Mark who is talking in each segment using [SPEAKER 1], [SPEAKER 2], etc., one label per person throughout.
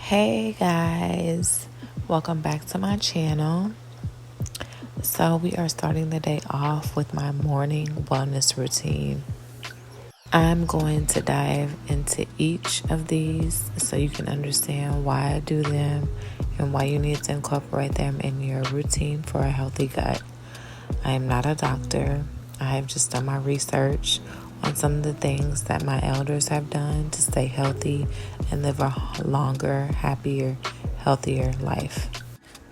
[SPEAKER 1] Hey guys, welcome back to my channel. So we are starting the day off with my morning wellness routine. I'm going to dive into each of these so you can understand why I do them and why you need to incorporate them in your routine for a healthy gut. I am not a doctor. I have just done my research on some of the things that my elders have done to stay healthy and live a longer, happier, healthier life.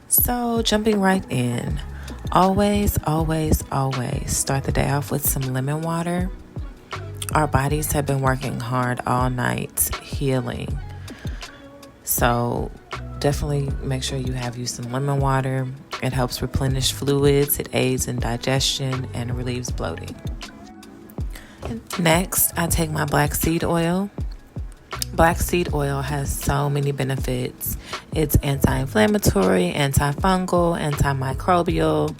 [SPEAKER 1] So jumping right in, always start the day off with some lemon water. Our bodies have been working hard all night healing. So definitely make sure you have some lemon water. It helps replenish fluids, it aids in digestion, and relieves bloating. Next, I take my black seed oil. Black seed oil has so many benefits. It's anti-inflammatory, antifungal, antimicrobial.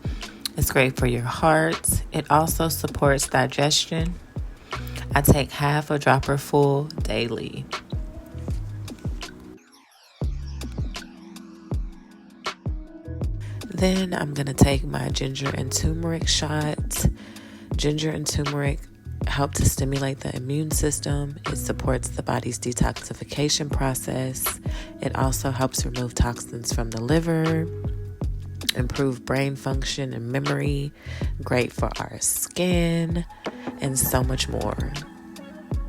[SPEAKER 1] It's great for your heart. It also supports digestion. I take half a dropper full daily. Then I'm going to take my ginger and turmeric shot. Ginger and turmeric help to stimulate the immune system. It supports the body's detoxification process. It also helps remove toxins from the liver, improve brain function and memory, great for our skin, and so much more.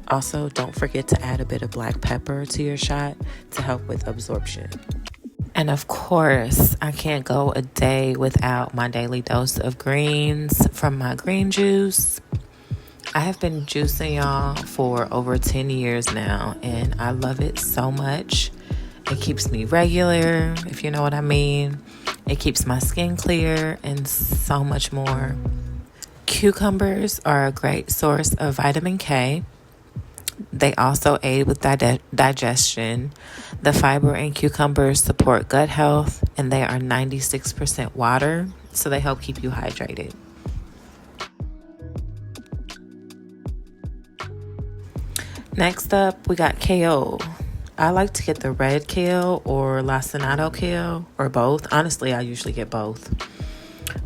[SPEAKER 1] Also, don't forget to add a bit of black pepper to your shot to help with absorption. And of course, I can't go a day without my daily dose of greens from my green juice. I have been juicing y'all for over 10 years now, and I love it so much. It keeps me regular, if you know what I mean. It keeps my skin clear and so much more. Cucumbers are a great source of vitamin K. They also aid with digestion. The fiber in cucumbers support gut health, and they are 96% water, so they help keep you hydrated. Next up, we got kale. I like to get the red kale or lacinato kale, or both. Honestly, I usually get both.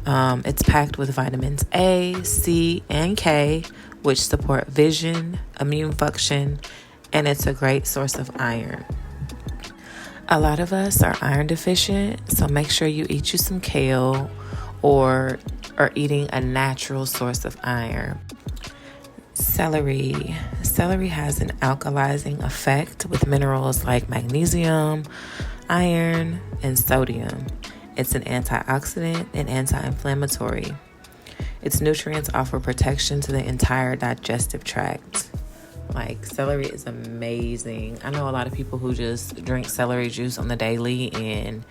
[SPEAKER 1] It's packed with vitamins A, C, and K, which support vision, immune function, and it's a great source of iron. A lot of us are iron deficient, so make sure you eat you some kale or are eating a natural source of iron. Celery. Celery has an alkalizing effect with minerals like magnesium, iron, and sodium. It's an antioxidant and anti-inflammatory. Its nutrients offer protection to the entire digestive tract. Like, celery is amazing. I know a lot of people who just drink celery juice on the daily, and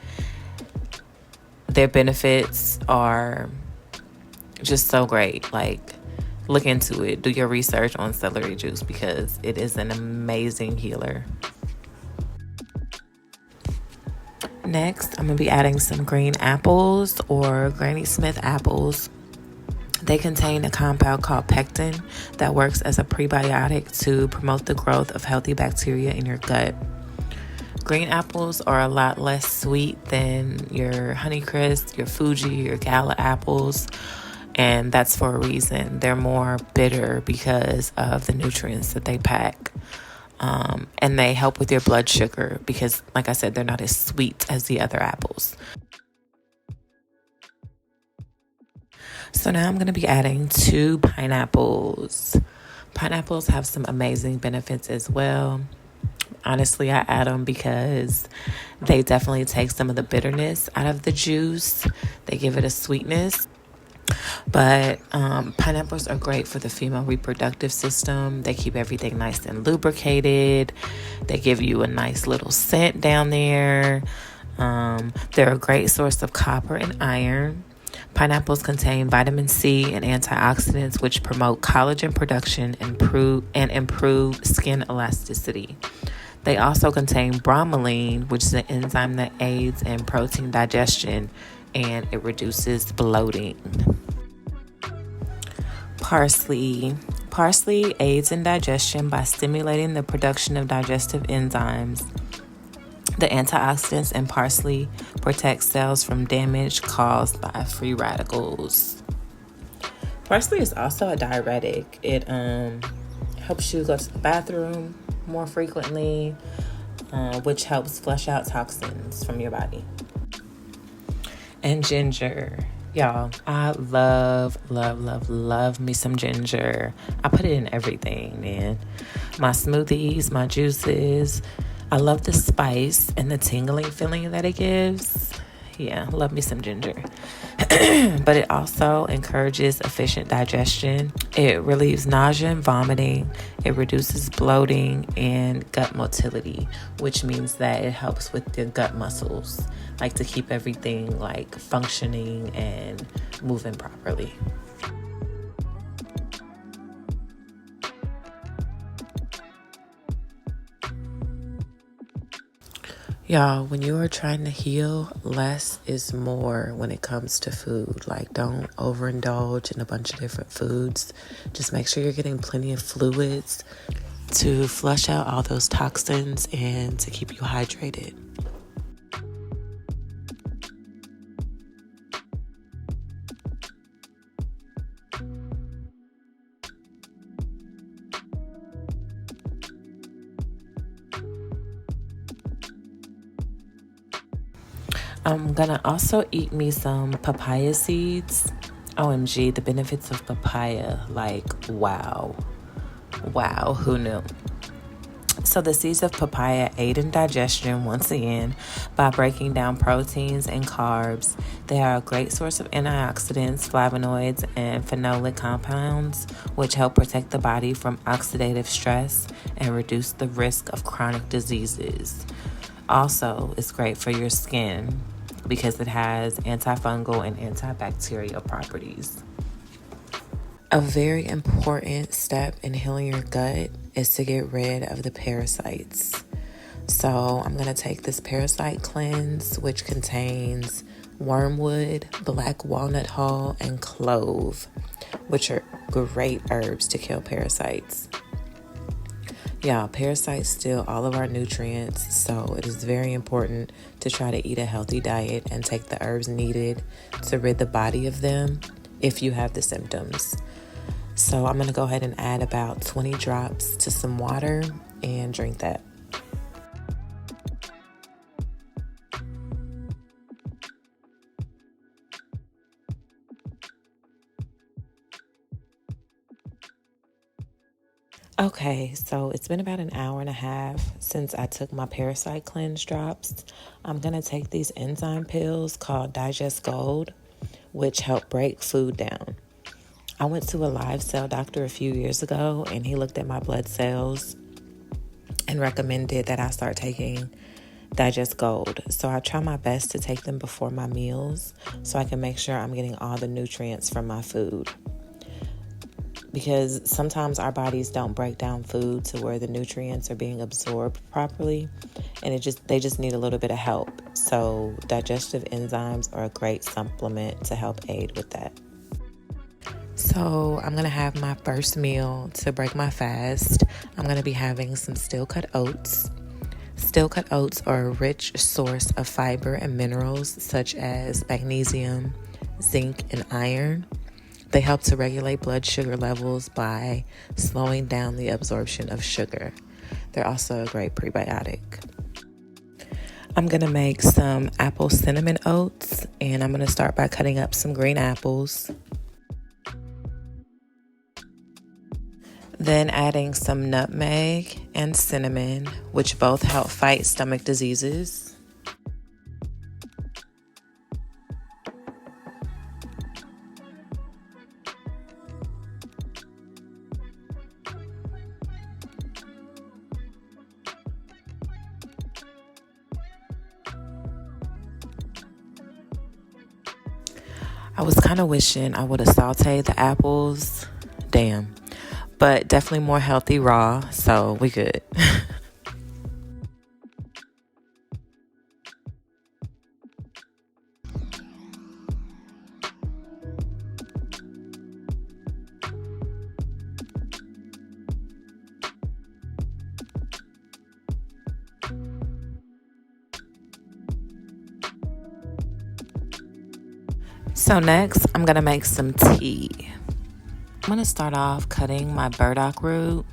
[SPEAKER 1] their benefits are just so great. Like, look into it. Do your research on celery juice because it is an amazing healer. Next, I'm going to be adding some green apples or Granny Smith apples. They contain a compound called pectin that works as a prebiotic to promote the growth of healthy bacteria in your gut. Green apples are a lot less sweet than your Honeycrisp, your Fuji, your Gala apples, and that's for a reason. They're more bitter because of the nutrients that they pack. And they help with your blood sugar because, like I said, they're not as sweet as the other apples. So now I'm going to be adding 2 pineapples. Pineapples have some amazing benefits as well. Honestly, I add them because they definitely take some of the bitterness out of the juice. They give it a sweetness. But pineapples are great for the female reproductive system. They keep everything nice and lubricated. They give you a nice little scent down there. They're a great source of copper and iron. Pineapples contain vitamin C and antioxidants, which promote collagen production and improve skin elasticity. They also contain bromelain, which is an enzyme that aids in protein digestion, and it reduces bloating. Parsley. Parsley aids in digestion by stimulating the production of digestive enzymes. The antioxidants in parsley protect cells from damage caused by free radicals. Parsley is also a diuretic. It helps you go to the bathroom more frequently, which helps flush out toxins from your body. And ginger. Y'all, I love me some ginger. I put it in everything, man. My smoothies, my juices. I love the spice and the tingling feeling that it gives. Yeah, love me some ginger. But it also encourages efficient digestion. It relieves nausea and vomiting. It reduces bloating and gut motility, which means that it helps with the gut muscles, like to keep everything like functioning and moving properly. Y'all, when you are trying to heal, less is more when it comes to food. Like, don't overindulge in a bunch of different foods. Just make sure you're getting plenty of fluids to flush out all those toxins and to keep you hydrated. I'm gonna also eat me some papaya seeds. OMG, the benefits of papaya, like, wow, who knew? So the seeds of papaya aid in digestion once again by breaking down proteins and carbs. They are a great source of antioxidants, flavonoids, and phenolic compounds, which help protect the body from oxidative stress and reduce the risk of chronic diseases. Also, it's great for your skin because it has antifungal and antibacterial properties. A very important step in healing your gut is to get rid of the parasites. So I'm going to take this parasite cleanse, which contains wormwood, black walnut hull, and clove, which are great herbs to kill parasites. Yeah, parasites steal all of our nutrients, so it is very important to try to eat a healthy diet and take the herbs needed to rid the body of them if you have the symptoms. So I'm going to go ahead and add about 20 drops to some water and drink that. Okay, so it's been about an hour and a half since I took my parasite cleanse drops. I'm going to take these enzyme pills called Digest Gold, which help break food down. I went to a live cell doctor a few years ago, and he looked at my blood cells and recommended that I start taking Digest Gold. So I try my best to take them before my meals so I can make sure I'm getting all the nutrients from my food. Because sometimes our bodies don't break down food to where the nutrients are being absorbed properly, and they just need a little bit of help. So digestive enzymes are a great supplement to help aid with that. So I'm going to have my first meal to break my fast. I'm going to be having some steel-cut oats. Steel-cut oats are a rich source of fiber and minerals such as magnesium, zinc, and iron. They help to regulate blood sugar levels by slowing down the absorption of sugar. They're also a great prebiotic. I'm going to make some apple cinnamon oats, and I'm going to start by cutting up some green apples. Then adding some nutmeg and cinnamon, which both help fight stomach diseases. I was kind of wishing I would have sauteed the apples. Damn. But definitely more healthy raw, so we good. So next, I'm going to make some tea. I'm going to start off cutting my burdock root.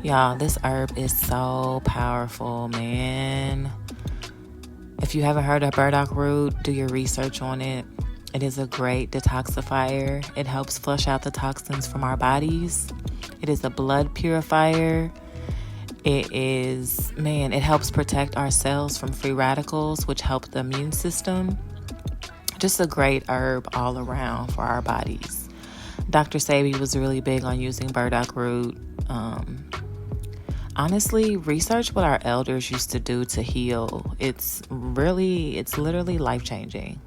[SPEAKER 1] Y'all, this herb is so powerful, man. If you haven't heard of burdock root, do your research on it. It is a great detoxifier. It helps flush out the toxins from our bodies. It is a blood purifier. It helps protect our cells from free radicals, which help the immune system. Just a great herb all around for our bodies. Dr. Sebi was really big on using burdock root. Honestly, research what our elders used to do to heal. It's literally life-changing.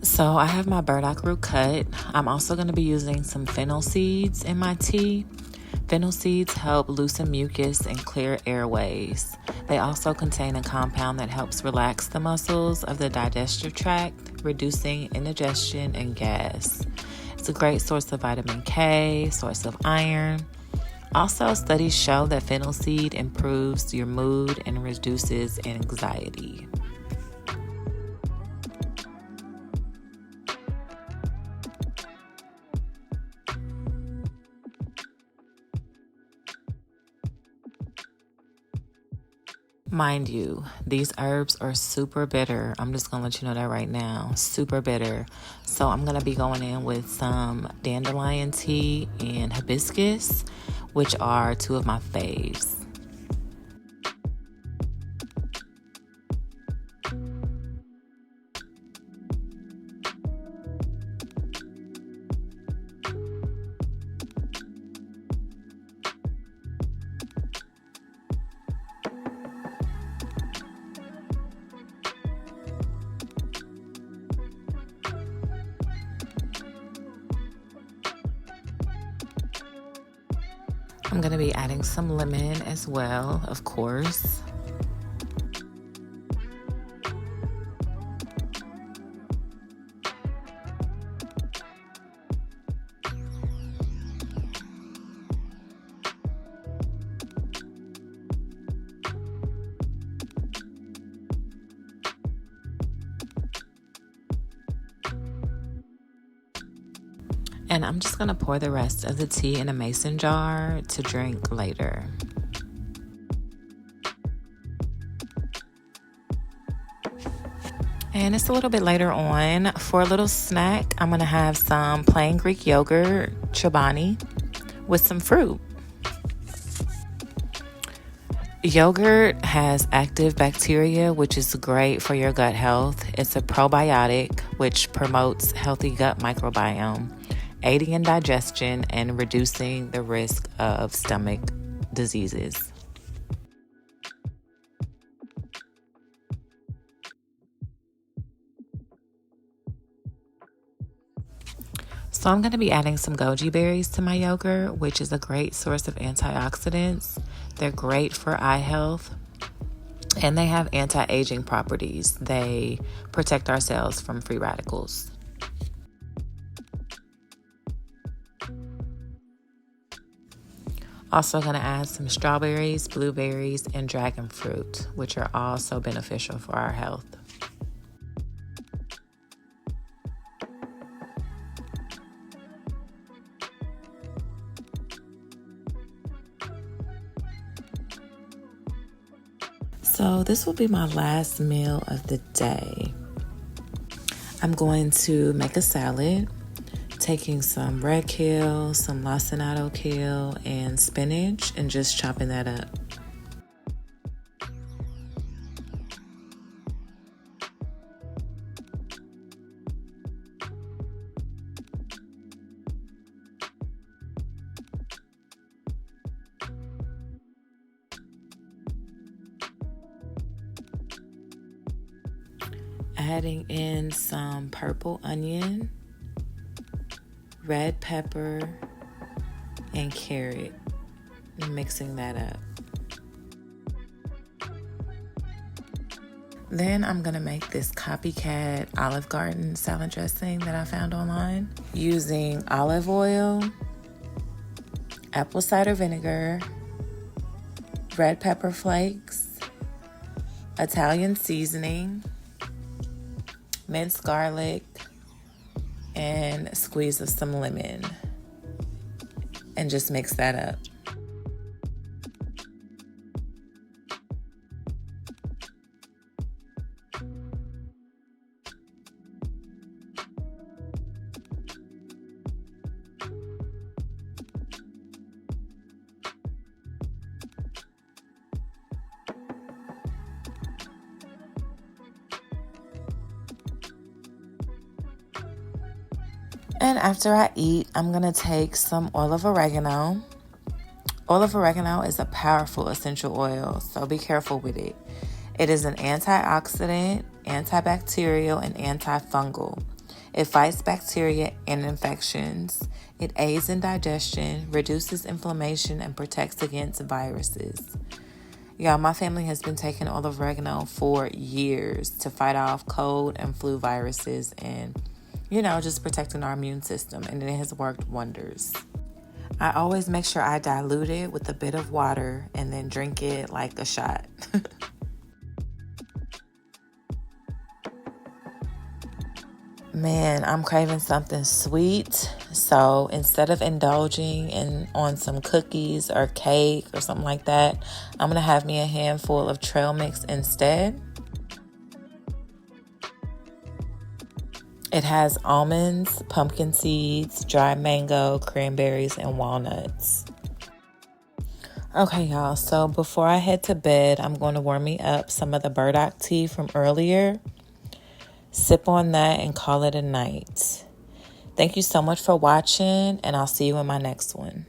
[SPEAKER 1] So I have my burdock root cut. I'm also going to be using some fennel seeds in my tea. Fennel seeds help loosen mucus and clear airways. They also contain a compound that helps relax the muscles of the digestive tract, reducing indigestion and gas. It's a great source of vitamin K, source of iron. Also, studies show that fennel seed improves your mood and reduces anxiety. Mind you, these herbs are super bitter. I'm just going to let you know that right now. Super bitter. So I'm going to be going in with some dandelion tea and hibiscus, which are two of my faves. I'm going to be adding some lemon as well, of course. And I'm just going to pour the rest of the tea in a mason jar to drink later. And it's a little bit later on. For a little snack, I'm going to have some plain Greek yogurt, chobani, with some fruit. Yogurt has active bacteria, which is great for your gut health. It's a probiotic, which promotes healthy gut microbiome, aiding in digestion and reducing the risk of stomach diseases. So I'm going to be adding some goji berries to my yogurt, which is a great source of antioxidants. They're great for eye health, and they have anti-aging properties. They protect our cells from free radicals. Also going to add some strawberries, blueberries, and dragon fruit, which are also beneficial for our health. So this will be my last meal of the day. I'm going to make a salad, taking some red kale, some lacinato kale, and spinach, and just chopping that up. Adding in some purple onion, red pepper, and carrot, and mixing that up. Then I'm gonna make this copycat Olive Garden salad dressing that I found online using olive oil, apple cider vinegar, red pepper flakes, Italian seasoning, minced garlic, and a squeeze of some lemon, and just mix that up. And after I eat, I'm going to take some oil of oregano. Oil of oregano is a powerful essential oil, so be careful with it. It is an antioxidant, antibacterial, and antifungal. It fights bacteria and infections. It aids in digestion, reduces inflammation, and protects against viruses. Y'all, my family has been taking oil of oregano for years to fight off cold and flu viruses and, just protecting our immune system, and it has worked wonders. I always make sure I dilute it with a bit of water and then drink it like a shot. Man, I'm craving something sweet. So instead of indulging on some cookies or cake or something like that, I'm going to have me a handful of trail mix instead. It has almonds, pumpkin seeds, dried mango, cranberries, and walnuts. Okay, y'all, so before I head to bed, I'm going to warm me up some of the burdock tea from earlier. Sip on that and call it a night. Thank you so much for watching, and I'll see you in my next one.